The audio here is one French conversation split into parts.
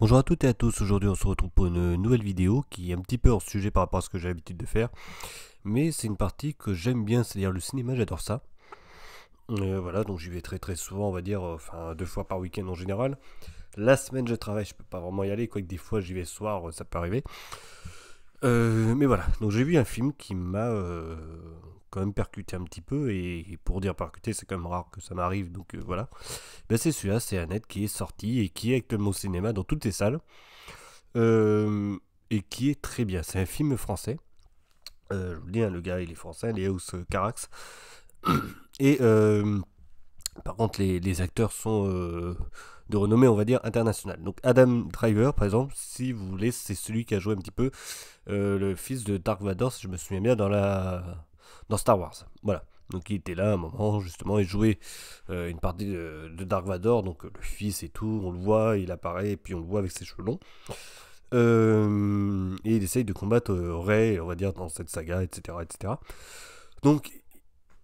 Bonjour à toutes et à tous, aujourd'hui on se retrouve pour une nouvelle vidéo qui est un petit peu hors sujet par rapport à ce que j'ai l'habitude de faire. Mais c'est une partie que j'aime bien, c'est-à-dire le cinéma, j'adore ça. Voilà, donc j'y vais très très souvent, on va dire, enfin 2 fois par week-end en général. La semaine je travaille, je peux pas vraiment y aller, quoique des fois j'y vais le soir, ça peut arriver. Mais voilà, donc j'ai vu un film qui m'a quand même percuté un petit peu, et pour dire percuté c'est quand même rare que ça m'arrive, donc voilà. Ben, c'est celui-là, c'est Annette qui est sorti et qui est actuellement au cinéma dans toutes les salles. Euh, et qui est très bien. C'est un film français. Je vous le dis, hein, le gars il est français, Léos Carax. Et par contre, les acteurs sont de renommée, on va dire, internationale. Donc Adam Driver, par exemple, si vous voulez, c'est celui qui a joué un petit peu le fils de Dark Vador, si je me souviens bien, dans Star Wars. Voilà. Donc il était là à un moment, justement, il jouait une partie de Dark Vador, donc le fils et tout, on le voit, il apparaît, et puis on le voit avec ses cheveux longs. Et il essaye de combattre Rey, on va dire, dans cette saga, etc., etc. Donc,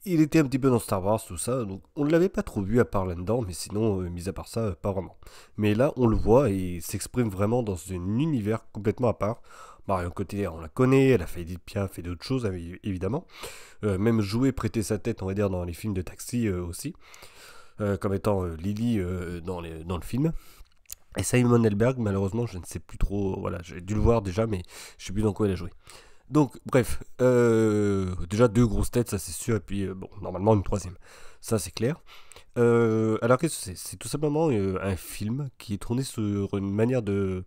il était un petit peu dans Star Wars, tout ça, donc on ne l'avait pas trop vu à part là-dedans, mais sinon, mis à part ça, pas vraiment. Mais là, on le voit et il s'exprime vraiment dans un univers complètement à part. Marion Cotillard, on la connaît, elle a fait Edith Piaf, fait d'autres choses, évidemment. Même jouer, prêter sa tête, on va dire, dans les films de taxi aussi, comme étant Lily dans le film. Et Simon Helberg, malheureusement, je ne sais plus trop. Voilà, j'ai dû le voir déjà, mais je ne sais plus dans quoi il a joué. Donc, bref, déjà deux grosses têtes, ça c'est sûr, et puis bon, normalement une troisième. Ça c'est clair. Alors qu'est-ce que c'est? C'est tout simplement un film qui est tourné sur une manière de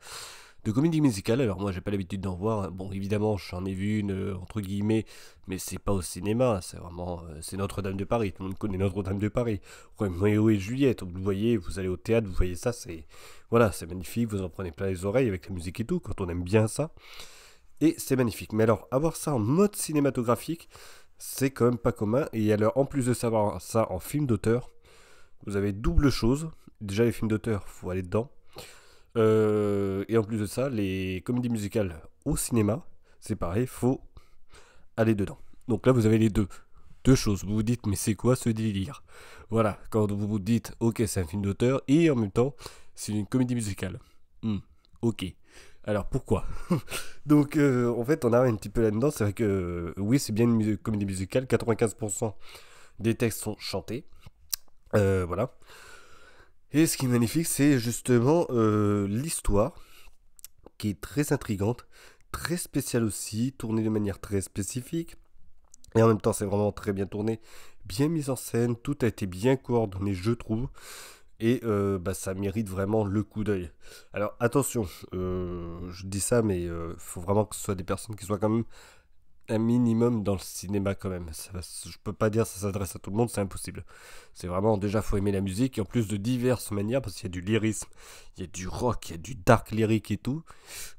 comédie musicale. Alors moi j'ai pas l'habitude d'en voir. Bon, évidemment, j'en ai vu une entre guillemets, mais c'est pas au cinéma. C'est vraiment c'est Notre-Dame de Paris. Tout le monde connaît Notre-Dame de Paris. Roméo et Juliette. Vous voyez, vous allez au théâtre, vous voyez ça. C'est voilà, c'est magnifique. Vous en prenez plein les oreilles avec la musique et tout. Quand on aime bien ça, et c'est magnifique. Mais alors avoir ça en mode cinématographique, c'est quand même pas commun. Et alors en plus de savoir ça en film d'auteur, vous avez double chose. Déjà les films d'auteur, faut aller dedans. Et en plus de ça, les comédies musicales au cinéma, c'est pareil, faut aller dedans. Donc là, vous avez les deux. Deux choses. Vous vous dites, mais c'est quoi ce délire? Voilà, quand vous vous dites, ok, c'est un film d'auteur, et en même temps, c'est une comédie musicale. Ok. Alors pourquoi? Donc en fait, on a un petit peu là-dedans. C'est vrai que oui, c'est bien une comédie musicale. 95% des textes sont chantés. Voilà. Et ce qui est magnifique, c'est justement l'histoire qui est très intrigante, très spéciale aussi, tournée de manière très spécifique. Et en même temps, c'est vraiment très bien tourné, bien mis en scène, tout a été bien coordonné, je trouve. Et bah, ça mérite vraiment le coup d'œil. Alors attention, je dis ça, mais faut vraiment que ce soit des personnes qui soient quand même un minimum dans le cinéma quand même. Je peux pas dire que ça s'adresse à tout le monde, c'est impossible. C'est vraiment, déjà, faut aimer la musique, et en plus de diverses manières, parce qu'il y a du lyrisme, il y a du rock, il y a du dark lyrique et tout.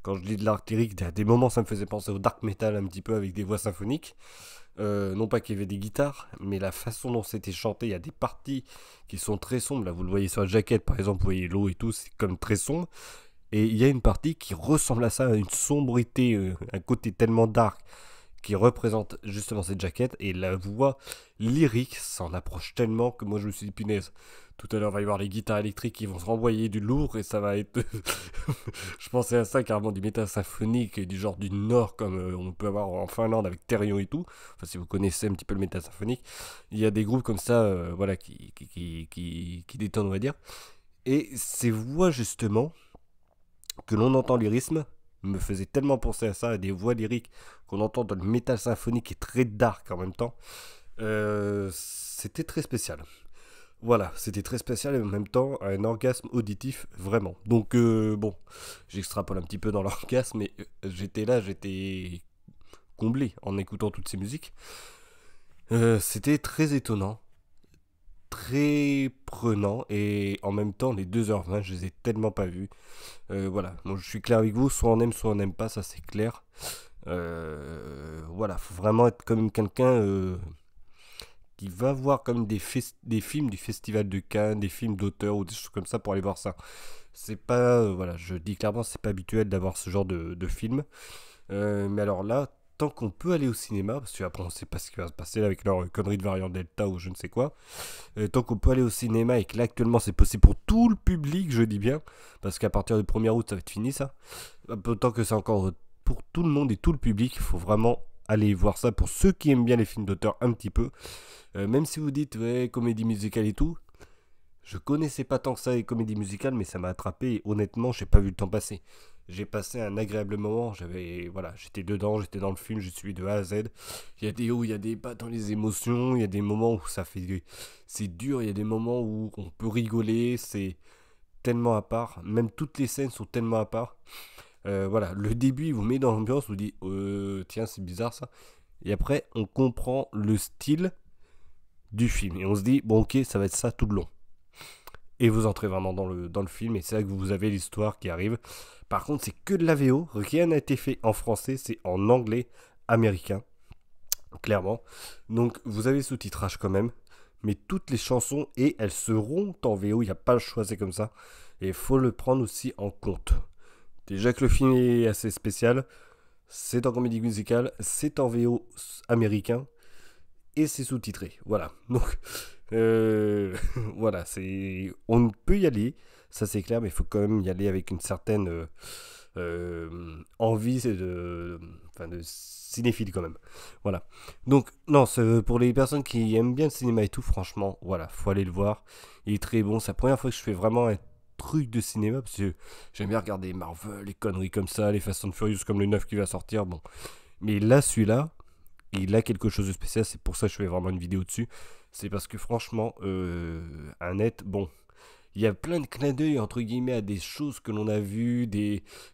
Quand je dis de dark lyrique, à des moments, ça me faisait penser au dark metal un petit peu avec des voix symphoniques. Non pas qu'il y avait des guitares, mais la façon dont c'était chanté, il y a des parties qui sont très sombres. Là, vous le voyez sur la jaquette, par exemple, vous voyez l'eau et tout, c'est comme très sombre. Et il y a une partie qui ressemble à ça, à une sombrité, un côté tellement dark, qui représente justement cette jaquette, et la voix lyrique s'en approche tellement que moi je me suis dit, punaise, tout à l'heure il va y avoir les guitares électriques qui vont se renvoyer du lourd, et ça va être je pensais à ça carrément, du métal symphonique du genre du nord, comme on peut avoir en Finlande avec Therion et tout. Enfin, si vous connaissez un petit peu le métal symphonique, il y a des groupes comme ça, voilà, qui détonnent, on va dire. Et ces voix justement que l'on entend lyrisme me faisait tellement penser à ça, à des voix lyriques qu'on entend dans le métal symphonique et très dark en même temps. C'était très spécial. Voilà, c'était très spécial, et en même temps un orgasme auditif vraiment. Donc bon, j'extrapole un petit peu dans l'orgasme, mais j'étais là, j'étais comblé en écoutant toutes ces musiques. C'était très étonnant, très prenant, et en même temps les 2h20, je les ai tellement pas vus. Voilà, moi je suis clair avec vous, soit on n'aime pas, ça c'est clair. Voilà, faut vraiment être comme quelqu'un qui va voir comme des films du Festival de Cannes, des films d'auteur ou des choses comme ça pour aller voir ça. C'est pas, voilà, je dis clairement, c'est pas habituel d'avoir ce genre de film. Mais alors là, tant qu'on peut aller au cinéma, parce qu'après on sait pas ce qui va se passer là avec leur connerie de variant Delta ou je ne sais quoi, tant qu'on peut aller au cinéma et que là actuellement c'est possible pour tout le public, je dis bien, parce qu'à partir du 1er août ça va être fini ça, tant que c'est encore pour tout le monde et tout le public, il faut vraiment aller voir ça pour ceux qui aiment bien les films d'auteur un petit peu. Même si vous dites ouais, comédie musicale et tout, je connaissais pas tant que ça les comédies musicales, mais ça m'a attrapé et honnêtement, j'ai pas vu le temps passer. J'ai passé un agréable moment, voilà, j'étais dedans, j'étais dans le film, j'ai suivi de A à Z. Il y a des hauts, il y a des bas dans les émotions, il y a des moments où c'est dur, il y a des moments où on peut rigoler, c'est tellement à part, même toutes les scènes sont tellement à part. Voilà, le début, il vous met dans l'ambiance, vous dit, tiens, c'est bizarre ça. Et après, on comprend le style du film et on se dit, bon, ok, ça va être ça tout le long. Et vous entrez vraiment dans le film, et c'est là que vous avez l'histoire qui arrive. Par contre, c'est que de la VO, rien n'a été fait en français, c'est en anglais américain, clairement. Donc vous avez sous-titrage quand même, mais toutes les chansons, et elles seront en VO, il n'y a pas le choix, c'est comme ça. Et il faut le prendre aussi en compte. Déjà que le film est assez spécial, c'est en comédie musicale, c'est en VO américain, et c'est sous-titré. Voilà. Donc, voilà, on peut y aller, ça c'est clair, mais il faut quand même y aller avec une certaine envie de cinéphile quand même. Voilà. Donc, non, pour les personnes qui aiment bien le cinéma et tout, franchement, voilà, faut aller le voir. Il est très bon. C'est la première fois que je fais vraiment un truc de cinéma, parce que j'aime bien regarder Marvel, les conneries comme ça, les Fast and Furious comme le 9 qui va sortir. Bon. Mais là, celui-là, il a quelque chose de spécial, c'est pour ça que je fais vraiment une vidéo dessus. C'est parce que franchement, un net, bon, il y a plein de clins d'œil entre guillemets à des choses que l'on a vues,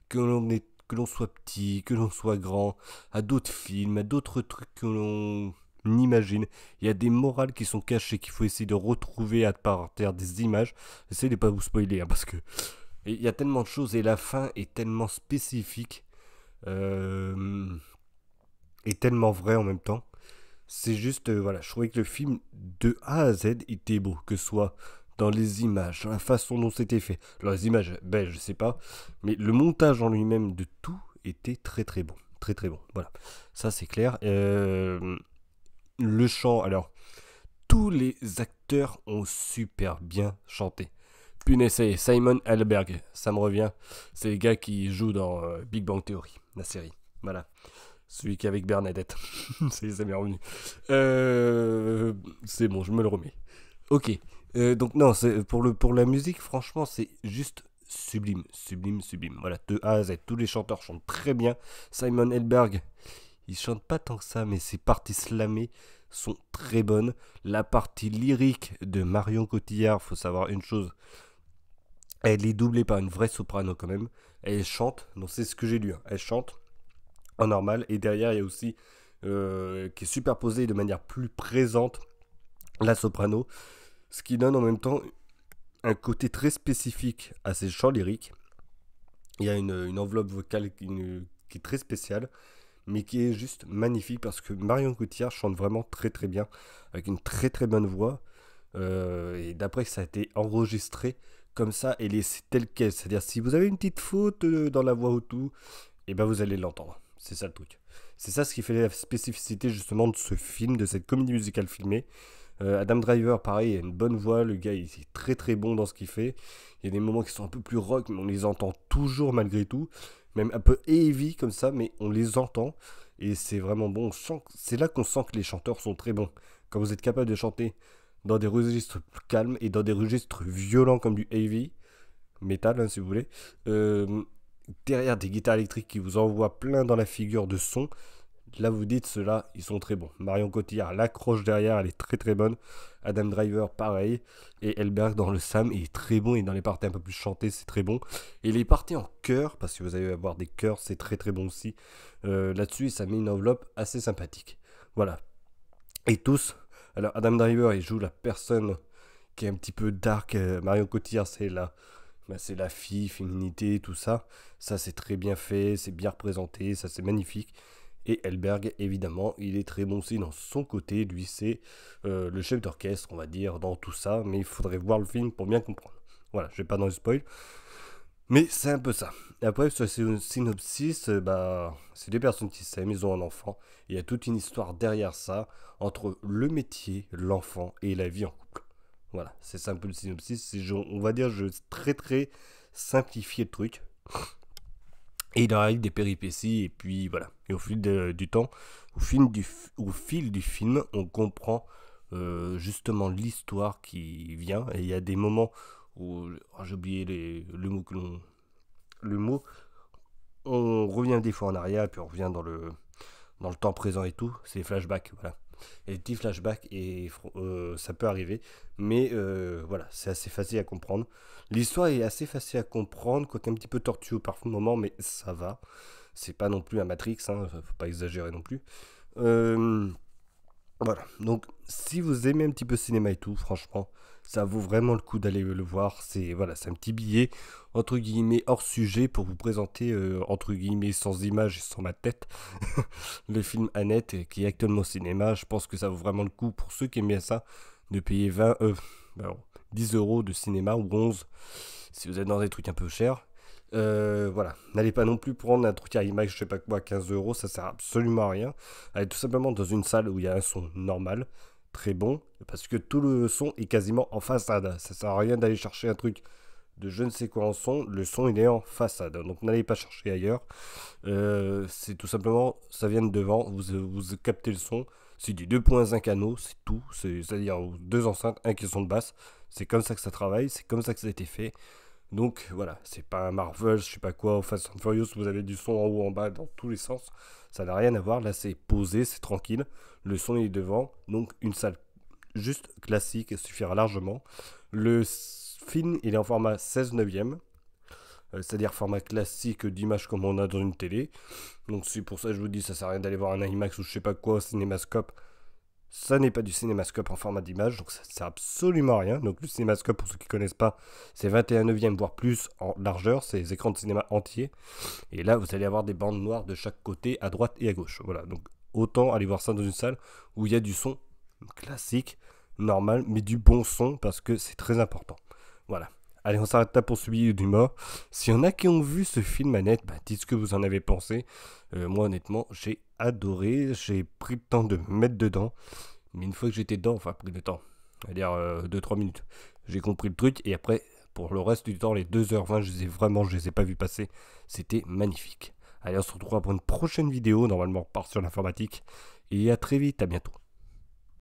que l'on soit petit, que l'on soit grand, à d'autres films, à d'autres trucs que l'on imagine. Il y a des morales qui sont cachées qu'il faut essayer de retrouver à partir des images. Essayez de pas vous spoiler, hein, parce que il y a tellement de choses et la fin est tellement spécifique. Euh, est tellement vrai en même temps. C'est juste, voilà, je trouvais que le film de A à Z était beau, que ce soit dans les images, dans la façon dont c'était fait. Alors les images, ben je sais pas, mais le montage en lui-même de tout était très très bon. Très très bon, voilà. Ça c'est clair. Le chant, alors, tous les acteurs ont super bien chanté. Punaise, ça y est, Simon Helberg, ça me revient. C'est le gars qui joue dans Big Bang Theory, la série. Voilà. Celui qui est avec Bernadette. Ça m'est revenu. C'est bon, je me le remets. Ok. Donc non, pour la musique, franchement, c'est juste sublime, sublime, sublime. Voilà, de A à Z. Tous les chanteurs chantent très bien. Simon Helberg, il chante pas tant que ça, mais ses parties slamées sont très bonnes. La partie lyrique de Marion Cotillard, faut savoir une chose, elle est doublée par une vraie soprano quand même. Elle chante, donc c'est ce que j'ai lu, hein. Elle chante en normal, et derrière il y a aussi qui est superposée de manière plus présente la soprano, ce qui donne en même temps un côté très spécifique à ses chants lyriques. Il y a une enveloppe vocale qui est très spéciale, mais qui est juste magnifique, parce que Marion Cotillard chante vraiment très très bien, avec une très très bonne voix, et d'après que ça a été enregistré comme ça et laissé tel quel, c'est-à-dire si vous avez une petite faute dans la voix ou tout, et ben vous allez l'entendre. C'est ça le truc. C'est ça ce qui fait la spécificité justement de ce film, de cette comédie musicale filmée. Adam Driver, pareil, il a une bonne voix, le gars il est très très bon dans ce qu'il fait. Il y a des moments qui sont un peu plus rock, mais on les entend toujours malgré tout. Même un peu heavy comme ça, mais on les entend. Et c'est vraiment bon. C'est là qu'on sent que les chanteurs sont très bons. Quand vous êtes capable de chanter dans des registres calmes et dans des registres violents comme du heavy, metal hein, si vous voulez, derrière des guitares électriques qui vous envoient plein dans la figure de son, là vous dites ceux-là ils sont très bons. Marion Cotillard l'accroche derrière, elle est très très bonne. Adam Driver pareil, et Helberg dans le Sam il est très bon, et dans les parties un peu plus chantées c'est très bon, et les parties en chœur, parce que vous allez avoir des chœurs, c'est très très bon aussi. Là-dessus ça met une enveloppe assez sympathique, voilà. Et tous, alors Adam Driver il joue la personne qui est un petit peu dark, Marion Cotillard c'est la fille, féminité, tout ça. Ça, c'est très bien fait, c'est bien représenté, ça, c'est magnifique. Et Helberg, évidemment, il est très bon aussi dans son côté. Lui, c'est le chef d'orchestre, on va dire, dans tout ça. Mais il faudrait voir le film pour bien comprendre. Voilà, je vais pas dans le spoil. Mais c'est un peu ça. Après, sur le synopsis, bah, c'est deux personnes qui s'aiment, ils ont un enfant. Il y a toute une histoire derrière ça, entre le métier, l'enfant et la vie en couple. Voilà, c'est ça un peu le synopsis. On va dire, je très très simplifié le truc. Et il arrive des péripéties, et puis voilà. Et au fil du temps, au fil du film, on comprend justement l'histoire qui vient. Et il y a des moments où, oh, j'ai oublié le mot le mot, on revient des fois en arrière, puis on revient dans le temps présent et tout. C'est flashback, voilà. Et les petits flashbacks, et ça peut arriver. Mais voilà, c'est assez facile à comprendre. L'histoire est assez facile à comprendre, quoique un petit peu tortueux par moment, mais ça va. C'est pas non plus un Matrix, hein, faut pas exagérer non plus. Euh, voilà, donc si vous aimez un petit peu cinéma et tout, franchement, ça vaut vraiment le coup d'aller le voir. C'est voilà, c'est un petit billet entre guillemets hors sujet pour vous présenter entre guillemets sans images et sans ma tête le film Annette qui est actuellement au cinéma. Je pense que ça vaut vraiment le coup pour ceux qui aiment bien ça de payer 10 euros de cinéma ou 11 si vous êtes dans des trucs un peu chers. Voilà, n'allez pas non plus prendre un truc à IMAX, je sais pas quoi, 15 euros, ça sert absolument à rien. Allez tout simplement dans une salle où il y a un son normal, très bon, parce que tout le son est quasiment en façade. Ça sert à rien d'aller chercher un truc de je ne sais quoi en son, le son il est en façade, donc n'allez pas chercher ailleurs. C'est tout simplement, ça vient de devant, vous captez le son, c'est du 2.1 canaux, c'est tout, c'est-à-dire deux enceintes, un qui est son de basse, c'est comme ça que ça travaille, c'est comme ça que ça a été fait. Donc voilà, c'est pas un Marvel, je sais pas quoi, au Fast and Furious, vous avez du son en haut, en bas, dans tous les sens. Ça n'a rien à voir, là c'est posé, c'est tranquille. Le son est devant, donc une salle juste classique suffira largement. Film, il est en format 16 neuvième, c'est-à-dire format classique d'image comme on a dans une télé. Donc c'est pour ça que je vous dis, ça sert à rien d'aller voir un IMAX ou je sais pas quoi, cinémascope. Ça n'est pas du cinémascope en format d'image, donc ça ne sert absolument à rien. Donc le cinémascope, pour ceux qui ne connaissent pas, c'est 21 neuvième, voire plus en largeur, c'est les écrans de cinéma entiers. Et là, vous allez avoir des bandes noires de chaque côté, à droite et à gauche. Voilà, donc autant aller voir ça dans une salle où il y a du son classique, normal, mais du bon son, parce que c'est très important. Voilà. Allez, on s'arrête là pour celui du mort. S'il y en a qui ont vu ce film Annette, bah, dites ce que vous en avez pensé. Moi, honnêtement, j'ai adoré. J'ai pris le temps de me mettre dedans. Mais une fois que j'étais dedans, enfin, pris le temps, on va dire 2-3 minutes, j'ai compris le truc. Et après, pour le reste du temps, les 2h20, je les ai pas vus passer. C'était magnifique. Allez, on se retrouvera pour une prochaine vidéo. Normalement, on part sur l'informatique. Et à très vite, à bientôt.